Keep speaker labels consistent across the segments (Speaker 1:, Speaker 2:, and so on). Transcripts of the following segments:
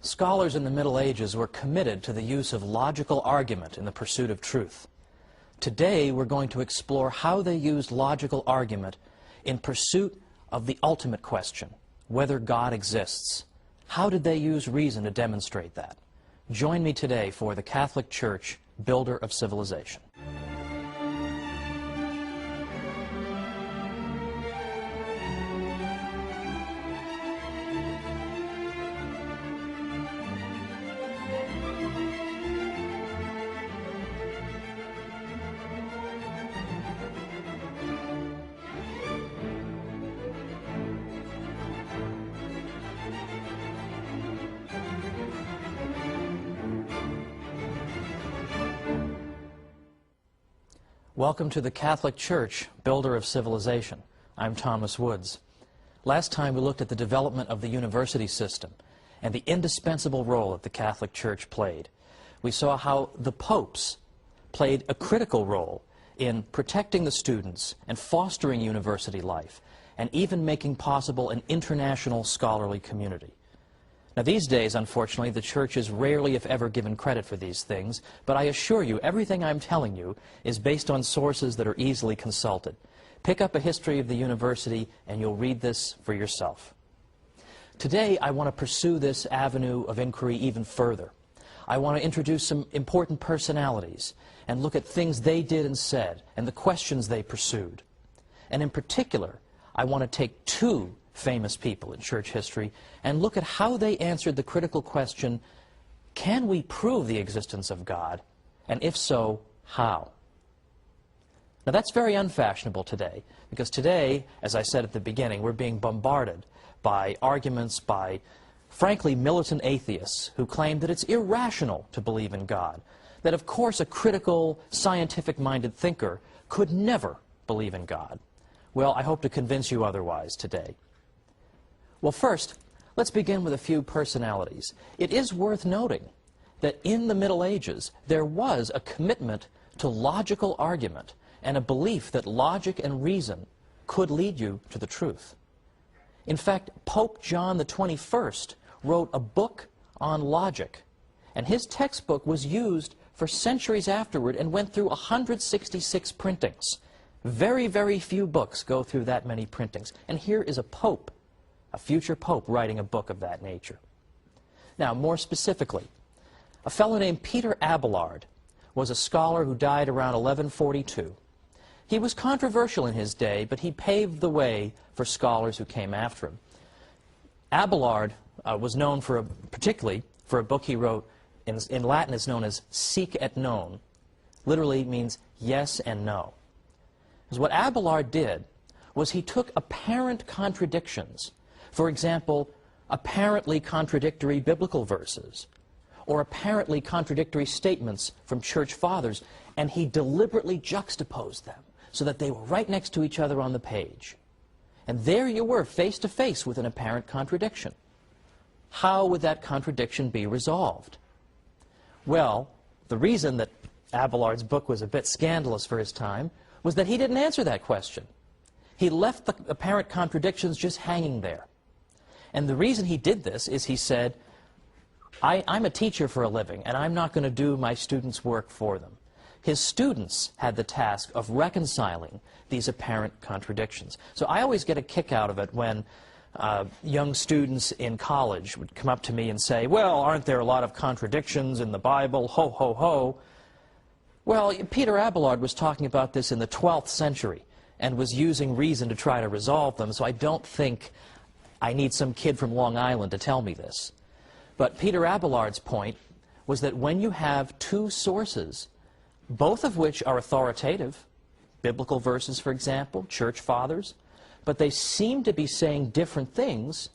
Speaker 1: Scholars in the Middle Ages were committed to the use of logical argument in the pursuit of truth. Today, we're going to explore how they used logical argument in pursuit of the ultimate question, whether God exists. How did they use reason to demonstrate that? Join me today for the Catholic Church, Builder of Civilization. Welcome to the Catholic Church, Builder of Civilization. I'm Thomas Woods. Last time we looked at the development of the university system and the indispensable role that the Catholic Church played. We saw how the popes played a critical role in protecting the students and fostering university life, and even making possible an international scholarly community. Now, these days, unfortunately, the Church is rarely, if ever, given credit for these things, but I assure you, everything I'm telling you is based on sources that are easily consulted. Pick up a history of the university, and you'll read this for yourself. Today, I want to pursue this avenue of inquiry even further. I want to introduce some important personalities and look at things they did and said, and the questions they pursued. And in particular, I want to take two famous people in church history and look at how they answered the critical question, can we prove the existence of God? And if so, how? Now that's very unfashionable today, because today, as I said at the beginning, we're being bombarded by arguments by, frankly, militant atheists who claim that it's irrational to believe in God, that of course a critical, scientific-minded thinker could never believe in God. Well, I hope to convince you otherwise today. Well, first, let's begin with a few personalities. It is worth noting that in the Middle Ages, there was a commitment to logical argument and a belief that logic and reason could lead you to the truth. In fact, Pope John the 21st wrote a book on logic, and his textbook was used for centuries afterward and went through 166 printings. Very, very few books go through that many printings. And here is a pope, a future pope, writing a book of that nature. Now, more specifically, a fellow named Peter Abelard was a scholar who died around 1142. He was controversial in his day, but he paved the way for scholars who came after him. Abelard was known particularly for a book he wrote, in Latin is known as Sic et Non. Literally means yes and no. Because what Abelard did was he took apparent contradictions, for example, apparently contradictory biblical verses, or apparently contradictory statements from church fathers, and he deliberately juxtaposed them so that they were right next to each other on the page. And there you were, face to face with an apparent contradiction. How would that contradiction be resolved? Well, the reason that Abelard's book was a bit scandalous for his time was that he didn't answer that question. He left the apparent contradictions just hanging there. And the reason he did this is he said, I'm a teacher for a living, and I'm not going to do my students' work for them. His students had the task of reconciling these apparent contradictions. So I always get a kick out of it when young students in college would come up to me and say, well, aren't there a lot of contradictions in the Bible? Ho, ho, ho. Well, Peter Abelard was talking about this in the 12th century and was using reason to try to resolve them, so I don't think I need some kid from Long Island to tell me this. But Peter Abelard's point was that when you have two sources, both of which are authoritative, biblical verses, for example, church fathers, but they seem to be saying different things,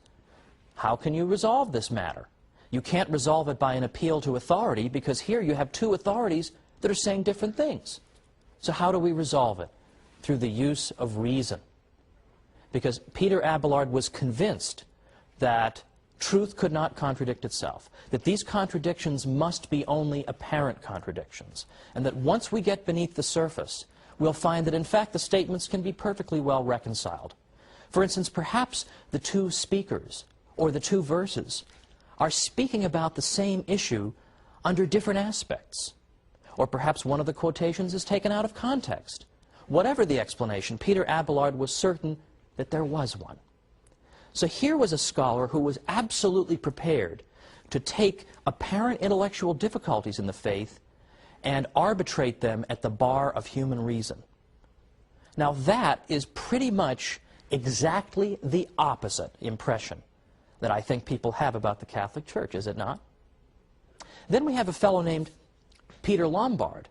Speaker 1: how can you resolve this matter? You can't resolve it by an appeal to authority, because here you have two authorities that are saying different things. So how do we resolve it? Through the use of reason. Because Peter Abelard was convinced that truth could not contradict itself, that these contradictions must be only apparent contradictions, and that once we get beneath the surface, we'll find that in fact the statements can be perfectly well reconciled. For instance, perhaps the two speakers or the two verses are speaking about the same issue under different aspects. Or perhaps one of the quotations is taken out of context. Whatever the explanation, Peter Abelard was certain that there was one. So here was a scholar who was absolutely prepared to take apparent intellectual difficulties in the faith and arbitrate them at the bar of human reason. Now that is pretty much exactly the opposite impression that I think people have about the Catholic Church, is it not? Then we have a fellow named Peter Lombard.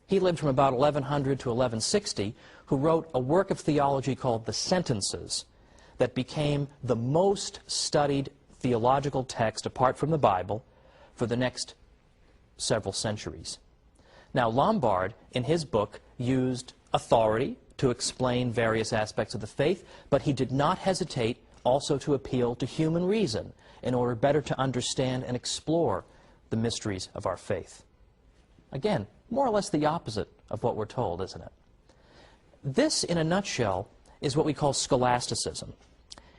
Speaker 1: He lived from about 1100 to 1160, who wrote a work of theology called the Sentences that became the most studied theological text, apart from the Bible, for the next several centuries. Now, Lombard, in his book, used authority to explain various aspects of the faith, but he did not hesitate also to appeal to human reason in order better to understand and explore the mysteries of our faith. Again, more or less the opposite of what we're told, isn't it? This, in a nutshell, is what we call scholasticism.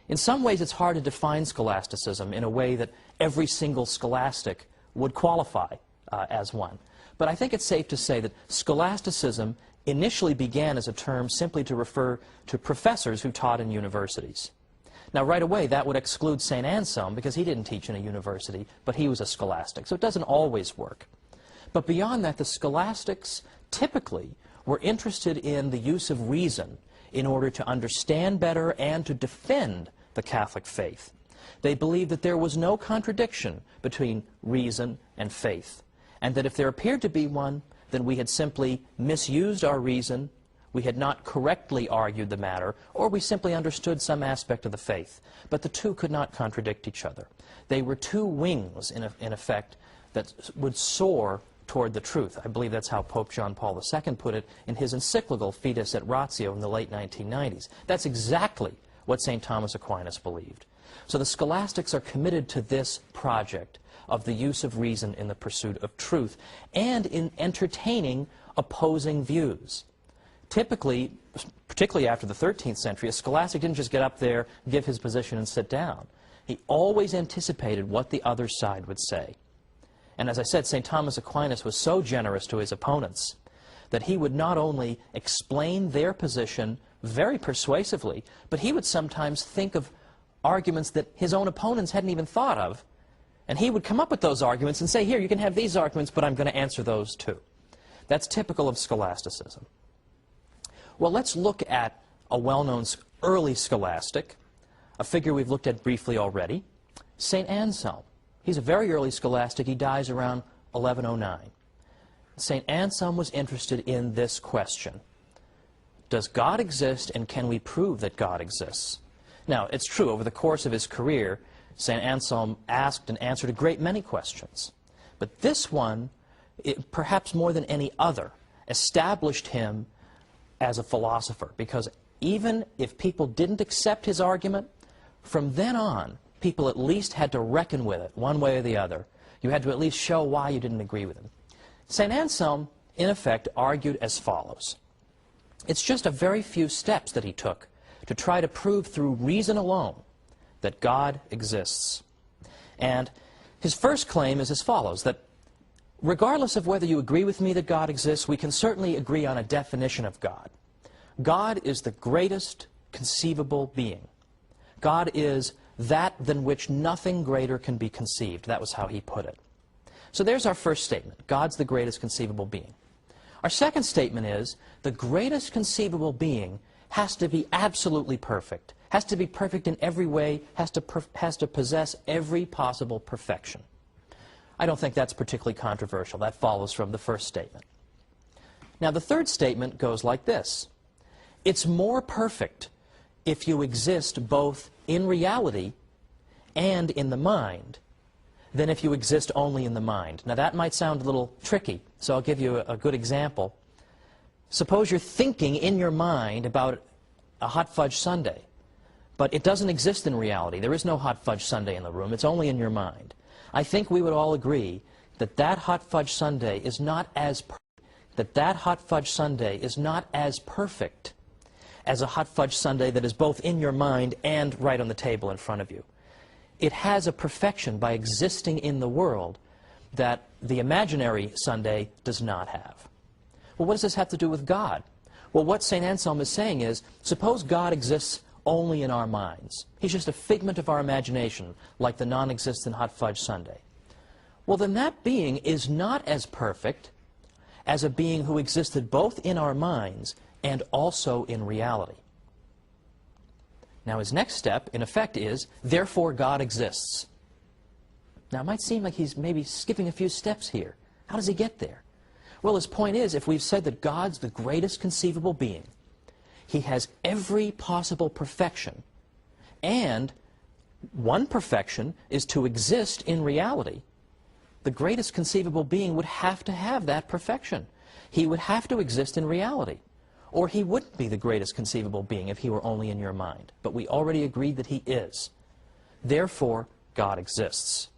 Speaker 1: In some ways, it's hard to define scholasticism in a way that every single scholastic would qualify as one. But I think it's safe to say that scholasticism initially began as a term simply to refer to professors who taught in universities. Now, right away, that would exclude St. Anselm, because he didn't teach in a university, but he was a scholastic. So it doesn't always work. But beyond that, the scholastics typically were interested in the use of reason in order to understand better and to defend the Catholic faith. They believed that there was no contradiction between reason and faith, and that if there appeared to be one, then we had simply misused our reason, we had not correctly argued the matter, or we simply understood some aspect of the faith. But the two could not contradict each other. They were two wings, in effect, that would soar toward the truth. I believe that's how Pope John Paul II put it in his encyclical Fides et Ratio in the late 1990s. That's exactly what St. Thomas Aquinas believed. So the scholastics are committed to this project of the use of reason in the pursuit of truth and in entertaining opposing views. Typically, particularly after the 13th century, a scholastic didn't just get up there, give his position, and sit down. He always anticipated what the other side would say. And as I said, St. Thomas Aquinas was so generous to his opponents that he would not only explain their position very persuasively, but he would sometimes think of arguments that his own opponents hadn't even thought of, and he would come up with those arguments and say, here, you can have these arguments, but I'm going to answer those too. That's typical of scholasticism. Well, let's look at a well-known early scholastic, a figure we've looked at briefly already, St. Anselm. He's a very early scholastic. He dies around 1109. St. Anselm was interested in this question. Does God exist, and can we prove that God exists? Now, it's true, over the course of his career, St. Anselm asked and answered a great many questions. But this one, perhaps more than any other, established him as a philosopher, because even if people didn't accept his argument, from then on, people at least had to reckon with it, one way or the other. You had to at least show why you didn't agree with him. St. Anselm, in effect, argued as follows. It's just a very few steps that he took to try to prove through reason alone that God exists. And his first claim is as follows, that regardless of whether you agree with me that God exists, we can certainly agree on a definition of God. God is the greatest conceivable being. God is that than which nothing greater can be conceived. That was how he put it. So there's our first statement. God's the greatest conceivable being. Our second statement is the greatest conceivable being has to be absolutely perfect, has to be perfect in every way, has to possess every possible perfection. I don't think that's particularly controversial. That follows from the first statement. Now, the third statement goes like this. It's more perfect if you exist both in reality and in the mind than if you exist only in the mind. Now, that might sound a little tricky, so I'll give you a good example. Suppose you're thinking in your mind about a hot fudge sundae, but it doesn't exist in reality. There is no hot fudge sundae in the room. It's only in your mind. I think we would all agree that that hot fudge sundae is not as perfect as a hot fudge sundae that is both in your mind and right on the table in front of you. it has a perfection by existing in the world that the imaginary Sunday does not have. Well, what does this have to do with God? Well, what St. Anselm is saying is, suppose God exists only in our minds. He's just a figment of our imagination, like the non-existent hot fudge sundae. Well, then that being is not as perfect as a being who existed both in our minds and also in reality. Now, his next step, in effect, is, therefore God exists. Now, it might seem like he's maybe skipping a few steps here. How does he get there? Well, his point is, if we've said that God's the greatest conceivable being, he has every possible perfection, and one perfection is to exist in reality, the greatest conceivable being would have to have that perfection. He would have to exist in reality, or he wouldn't be the greatest conceivable being if he were only in your mind. But we already agreed that he is. Therefore, God exists.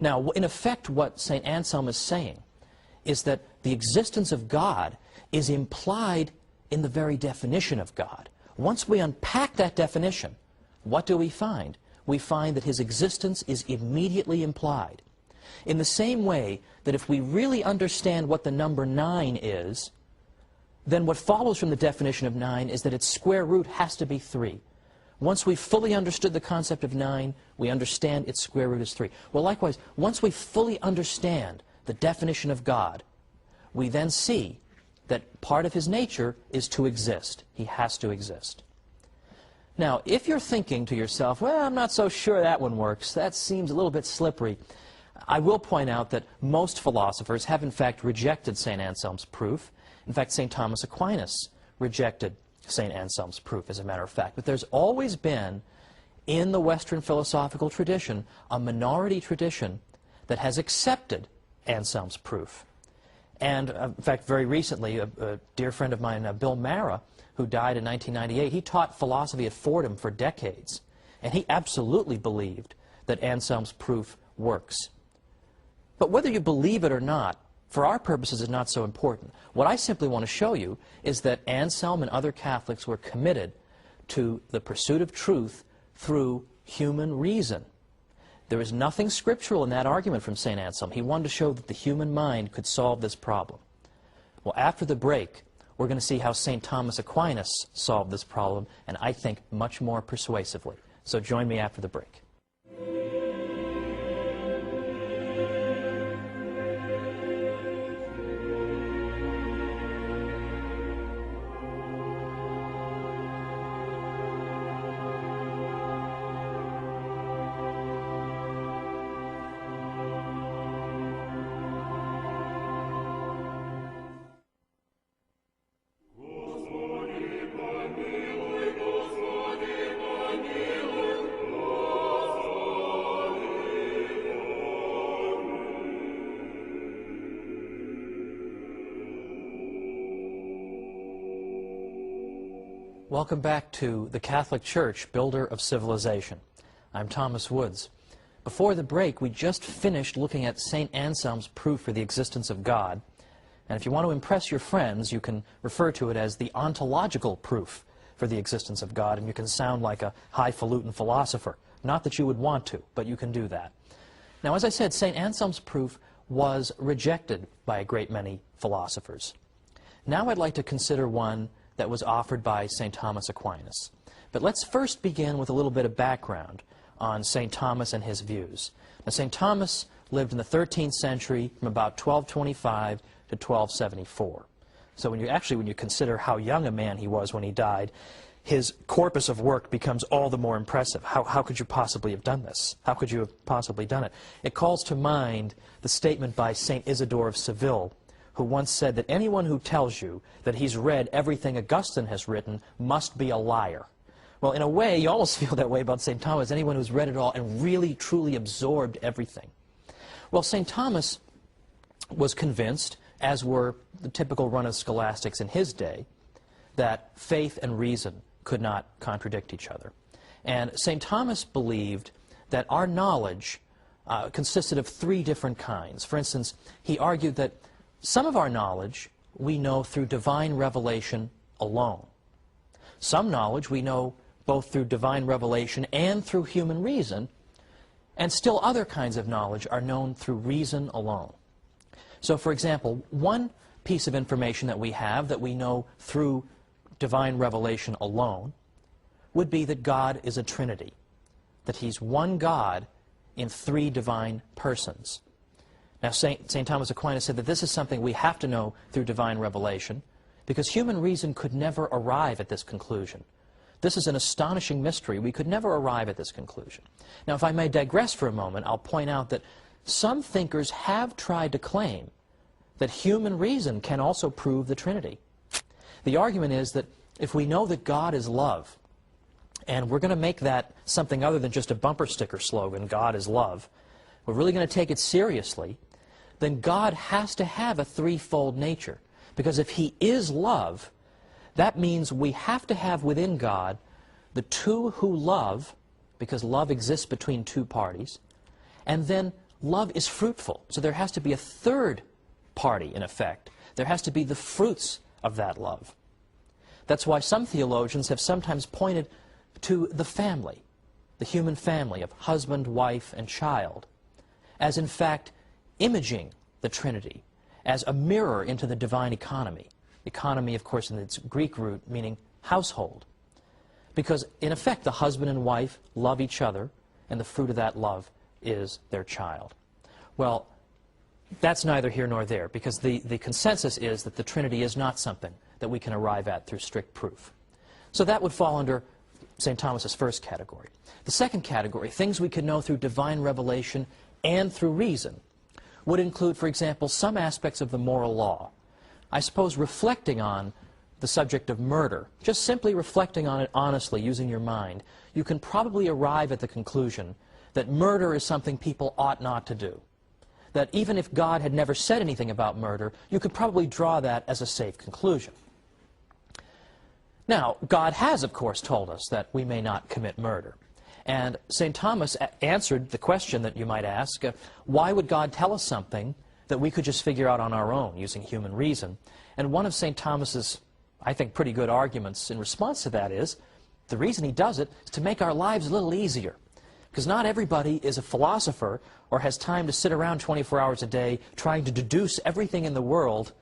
Speaker 1: Now, in effect, what St. Anselm is saying is that the existence of God is implied in the very definition of God. Once we unpack that definition, what do we find? We find that his existence is immediately implied. In the same way that if we really understand what the number 9 is, then what follows from the definition of 9 is that its square root has to be 3. Once we've fully understood the concept of 9, we understand its square root is 3. Well, likewise, once we fully understand the definition of God, we then see that part of his nature is to exist. He has to exist. Now, if you're thinking to yourself, well, I'm not so sure that one works, that seems a little bit slippery, I will point out that most philosophers have in fact rejected St. Anselm's proof. In fact, St. Thomas Aquinas rejected St. Anselm's proof, as a matter of fact. But there's always been, in the Western philosophical tradition, a minority tradition that has accepted Anselm's proof. And, in fact, very recently, a dear friend of mine, Bill Mara, who died in 1998, he taught philosophy at Fordham for decades. And he absolutely believed that Anselm's proof works. But whether you believe it or not, for our purposes, is not so important. What I simply want to show you is that Anselm and other Catholics were committed to the pursuit of truth through human reason. There is nothing scriptural in that argument from St. Anselm. He wanted to show that the human mind could solve this problem. Well, after the break, we're going to see how St. Thomas Aquinas solved this problem, and I think much more persuasively. So join me after the break. Welcome back to the Catholic Church, Builder of Civilization. I'm Thomas Woods. Before the break, we just finished looking at St. Anselm's proof for the existence of God. And if you want to impress your friends, you can refer to it as the ontological proof for the existence of God, and you can sound like a highfalutin philosopher. Not that you would want to, but you can do that. Now, as I said, St. Anselm's proof was rejected by a great many philosophers. Now I'd like to consider one that was offered by St. Thomas Aquinas. But let's first begin with a little bit of background on St. Thomas and his views. Now, St. Thomas lived in the 13th century from about 1225 to 1274. So when you consider how young a man he was when he died, his corpus of work becomes all the more impressive. How could you possibly have done this? How could you have possibly done it? It calls to mind the statement by St. Isidore of Seville, who once said that anyone who tells you that he's read everything Augustine has written must be a liar. Well, in a way, you almost feel that way about St. Thomas, anyone who's read it all and really, truly absorbed everything. Well, St. Thomas was convinced, as were the typical run of scholastics in his day, that faith and reason could not contradict each other. And St. Thomas believed that our knowledge consisted of 3 different kinds. For instance, he argued that some of our knowledge we know through divine revelation alone. Some knowledge we know both through divine revelation and through human reason, and still other kinds of knowledge are known through reason alone. So, for example, one piece of information that we have that we know through divine revelation alone would be that God is a Trinity, that He's one God in three divine persons. Now, St. Thomas Aquinas said that this is something we have to know through divine revelation because human reason could never arrive at this conclusion. This is an astonishing mystery. We could never arrive at this conclusion. Now, if I may digress for a moment, I'll point out that some thinkers have tried to claim that human reason can also prove the Trinity. The argument is that if we know that God is love, and we're going to make that something other than just a bumper sticker slogan, God is love, we're really going to take it seriously, then God has to have a threefold nature. Because if He is love, that means we have to have within God the two who love, because love exists between two parties, and then love is fruitful. So there has to be a third party, in effect. There has to be the fruits of that love. That's why some theologians have sometimes pointed to the family, the human family of husband, wife, and child, as in fact imaging the Trinity, as a mirror into the divine economy. Economy, of course, in its Greek root, meaning household. Because, in effect, the husband and wife love each other, and the fruit of that love is their child. Well, that's neither here nor there, because the consensus is that the Trinity is not something that we can arrive at through strict proof. So that would fall under St. Thomas's first category. The second category, things we can know through divine revelation and through reason, would include, for example, some aspects of the moral law. I suppose reflecting on the subject of murder, just simply reflecting on it honestly, using your mind, you can probably arrive at the conclusion that murder is something people ought not to do. That even if God had never said anything about murder, you could probably draw that as a safe conclusion. Now, God has, of course, told us that we may not commit murder. And St. Thomas answered the question that you might ask, why would God tell us something that we could just figure out on our own using human reason? And one of St. Thomas's, I think, pretty good arguments in response to that is, the reason he does it is to make our lives a little easier. Because not everybody is a philosopher or has time to sit around 24 hours a day trying to deduce everything in the world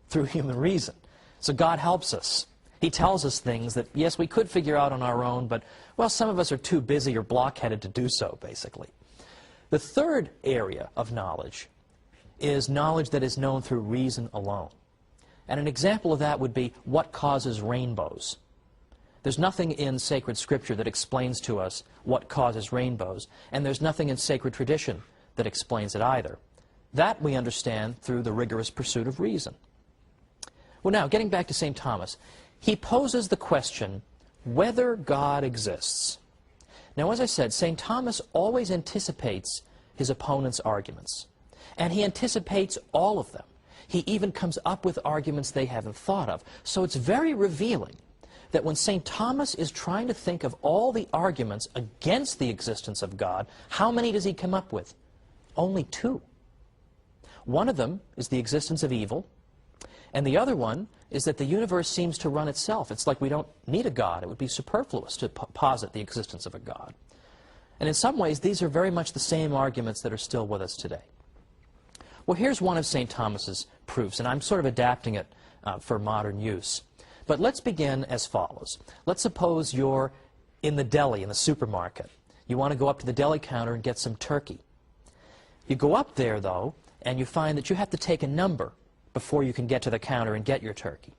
Speaker 1: through human reason. So God helps us. He tells us things that, yes, we could figure out on our own, but, well, some of us are too busy or blockheaded to do so, basically. The third area of knowledge is knowledge that is known through reason alone. And an example of that would be what causes rainbows. There's nothing in sacred scripture that explains to us what causes rainbows, and there's nothing in sacred tradition that explains it either. That we understand through the rigorous pursuit of reason. Well, now, getting back to St. Thomas, he poses the question whether God exists. Now, as I said, St. Thomas always anticipates his opponent's arguments, and he anticipates all of them. He even comes up with arguments they haven't thought of. So it's very revealing that when St. Thomas is trying to think of all the arguments against the existence of God, how many does he come up with? Only two. One of them is the existence of evil, and the other one is that the universe seems to run itself. It's like we don't need a God. It would be superfluous to posit the existence of a God. And in some ways, these are very much the same arguments that are still with us today. Well, here's one of St. Thomas's proofs, and I'm sort of adapting it for modern use. But let's begin as follows. Let's suppose you're in the deli, in the supermarket. You want to go up to the deli counter and get some turkey. You go up there, though, and you find that you have to take a number before you can get to the counter and get your turkey.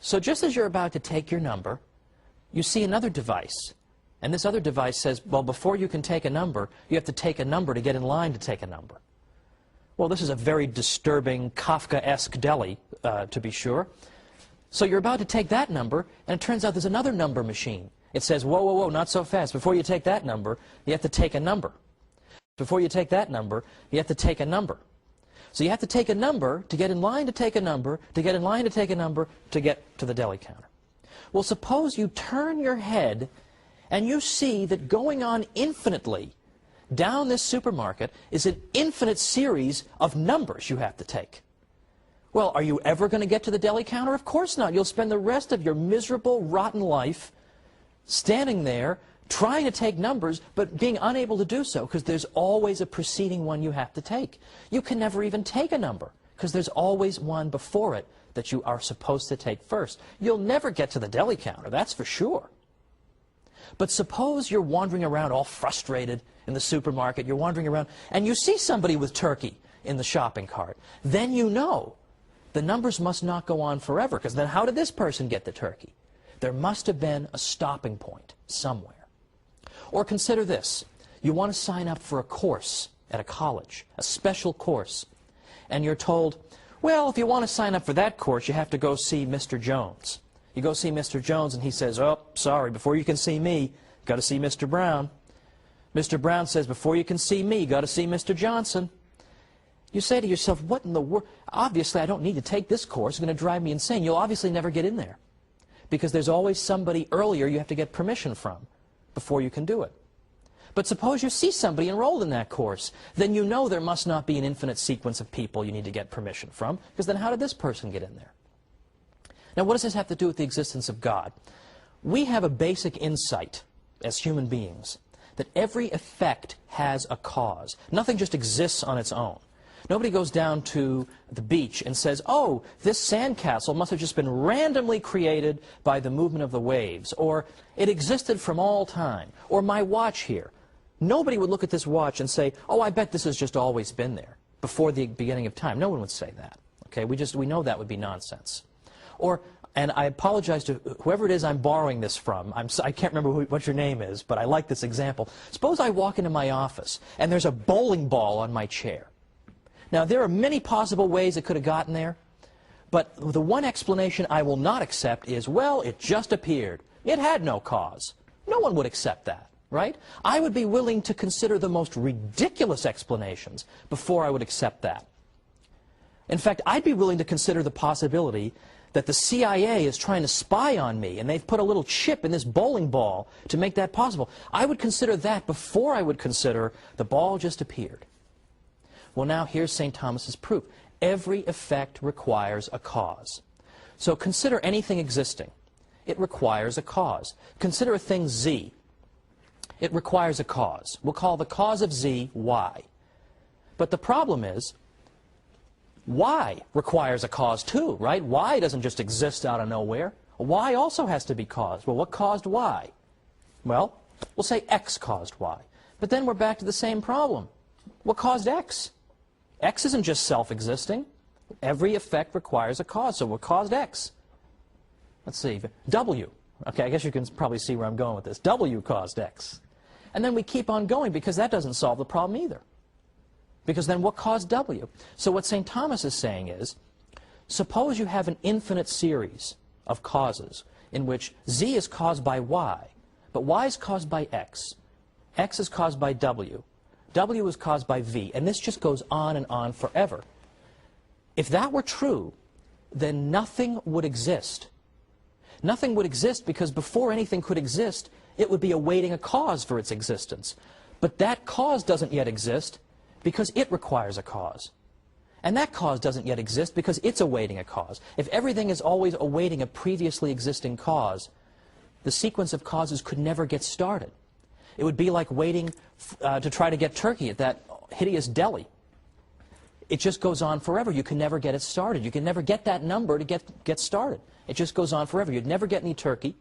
Speaker 1: So just as you're about to take your number, you see another device. And this other device says, well, before you can take a number, you have to take a number to get in line to take a number. Well, this is a very disturbing, Kafka-esque deli, to be sure. So you're about to take that number, and it turns out there's another number machine. It says, whoa, whoa, whoa, not so fast. Before you take that number, you have to take a number. Before you take that number, you have to take a number. So you have to take a number to get in line to take a number, to get in line to take a number, to get to the deli counter. Well, suppose you turn your head and you see that going on infinitely down this supermarket is an infinite series of numbers you have to take. Well, are you ever going to get to the deli counter? Of course not. You'll spend the rest of your miserable, rotten life standing there, trying to take numbers, but being unable to do so because there's always a preceding one you have to take. You can never even take a number because there's always one before it that you are supposed to take first. You'll never get to the deli counter, that's for sure. But suppose you're wandering around all frustrated in the supermarket, you're wandering around, and you see somebody with turkey in the shopping cart. Then you know the numbers must not go on forever, because then how did this person get the turkey? There must have been a stopping point somewhere. Or consider this. You want to sign up for a course at a college, a special course, and you're told, well, if you want to sign up for that course, you have to go see Mr. Jones. You go see Mr. Jones, and he says, oh, sorry, before you can see me, you've got to see Mr. Brown. Mr. Brown says, before you can see me, you've got to see Mr. Johnson. You say to yourself, what in the world? Obviously, I don't need to take this course. It's going to drive me insane. You'll obviously never get in there because there's always somebody earlier you have to get permission from before you can do it. But suppose you see somebody enrolled in that course. Then you know there must not be an infinite sequence of people you need to get permission from, because then how did this person get in there? Now, what does this have to do with the existence of God? We have a basic insight as human beings that every effect has a cause. Nothing just exists on its own. Nobody goes down to the beach and says, oh, this sandcastle must have just been randomly created by the movement of the waves, or it existed from all time, or my watch here. Nobody would look at this watch and say, oh, I bet this has just always been there before the beginning of time. No one would say that. Okay? We know that would be nonsense. Or, and I apologize to whoever it is I'm borrowing this from. I can't remember what your name is, but I like this example. Suppose I walk into my office and there's a bowling ball on my chair. Now, there are many possible ways it could have gotten there, but the one explanation I will not accept is, well, it just appeared. It had no cause. No one would accept that, right? I would be willing to consider the most ridiculous explanations before I would accept that. In fact, I'd be willing to consider the possibility that the CIA is trying to spy on me, and they've put a little chip in this bowling ball to make that possible. I would consider that before I would consider the ball just appeared. Well, now here's St. Thomas's proof. Every effect requires a cause. So consider anything existing. It requires a cause. Consider a thing Z. It requires a cause. We'll call the cause of Z Y. But the problem is, Y requires a cause too, right? Y doesn't just exist out of nowhere. Y also has to be caused. Well, what caused Y? Well, we'll say X caused Y. But then we're back to the same problem. What caused X? X isn't just self-existing. Every effect requires a cause. So what caused X? Let's see. W. Okay, I guess you can probably see where I'm going with this. W caused X. And then we keep on going because that doesn't solve the problem either. Because then what caused W? So what St. Thomas is saying is, suppose you have an infinite series of causes in which Z is caused by Y, but Y is caused by X. X is caused by W. W is caused by V, and this just goes on and on forever. If that were true, then nothing would exist. Nothing would exist because before anything could exist, it would be awaiting a cause for its existence. But that cause doesn't yet exist because it requires a cause. And that cause doesn't yet exist because it's awaiting a cause. If everything is always awaiting a previously existing cause, the sequence of causes could never get started. It would be like waiting to try to get turkey at that hideous deli. It just goes on forever. You can never get it started. You can never get that number to get started. It just goes on forever. You'd never get any turkey.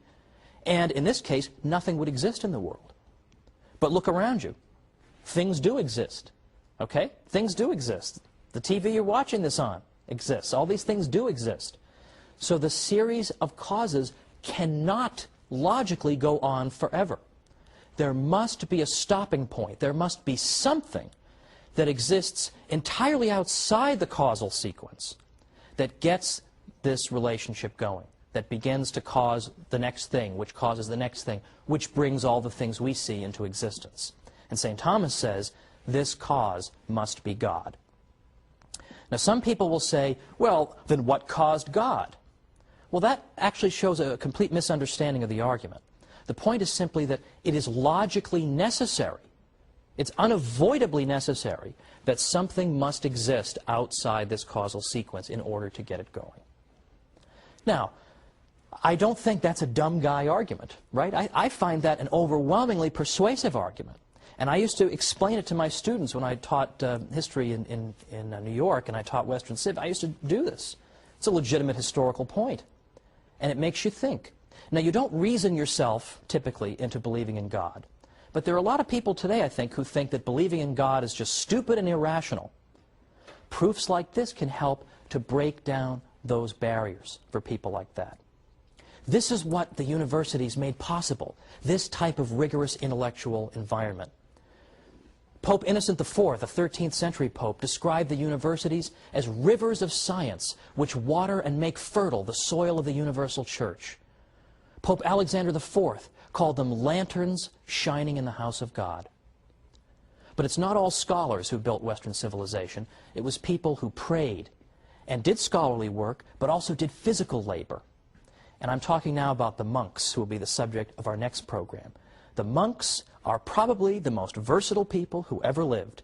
Speaker 1: And in this case, nothing would exist in the world. But look around you. Things do exist. Okay? Things do exist. The TV you're watching this on exists. All these things do exist. So the series of causes cannot logically go on forever. There must be a stopping point. There must be something that exists entirely outside the causal sequence that gets this relationship going, that begins to cause the next thing, which causes the next thing, which brings all the things we see into existence. And St. Thomas says, this cause must be God. Now, some people will say, well, then what caused God? Well, that actually shows a complete misunderstanding of the argument. The point is simply that it is logically necessary, it's unavoidably necessary, that something must exist outside this causal sequence in order to get it going. Now, I don't think that's a dumb guy argument, right? I find that an overwhelmingly persuasive argument. And I used to explain it to my students when I taught history in New York and I taught Western Civ. I used to do this. It's a legitimate historical point. And it makes you think. Now, you don't reason yourself, typically, into believing in God. But there are a lot of people today, I think, who think that believing in God is just stupid and irrational. Proofs like this can help to break down those barriers for people like that. This is what the universities made possible, this type of rigorous intellectual environment. Pope Innocent IV, a 13th century pope, described the universities as rivers of science which water and make fertile the soil of the universal church. Pope Alexander IV called them lanterns shining in the house of God. But it's not all scholars who built Western civilization. It was people who prayed and did scholarly work, but also did physical labor. And I'm talking now about the monks, who will be the subject of our next program. The monks are probably the most versatile people who ever lived.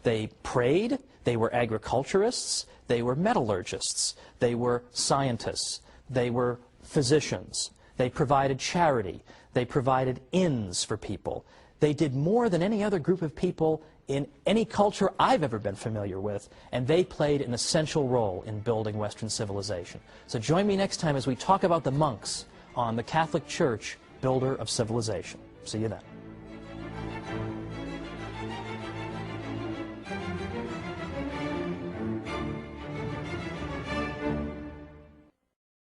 Speaker 1: They prayed, they were agriculturists, they were metallurgists, they were scientists, they were physicians, they provided charity, they provided inns for people. They did more than any other group of people in any culture I've ever been familiar with, and they played an essential role in building Western civilization. So join me next time as we talk about the monks on the Catholic Church, Builder of Civilization. See you then.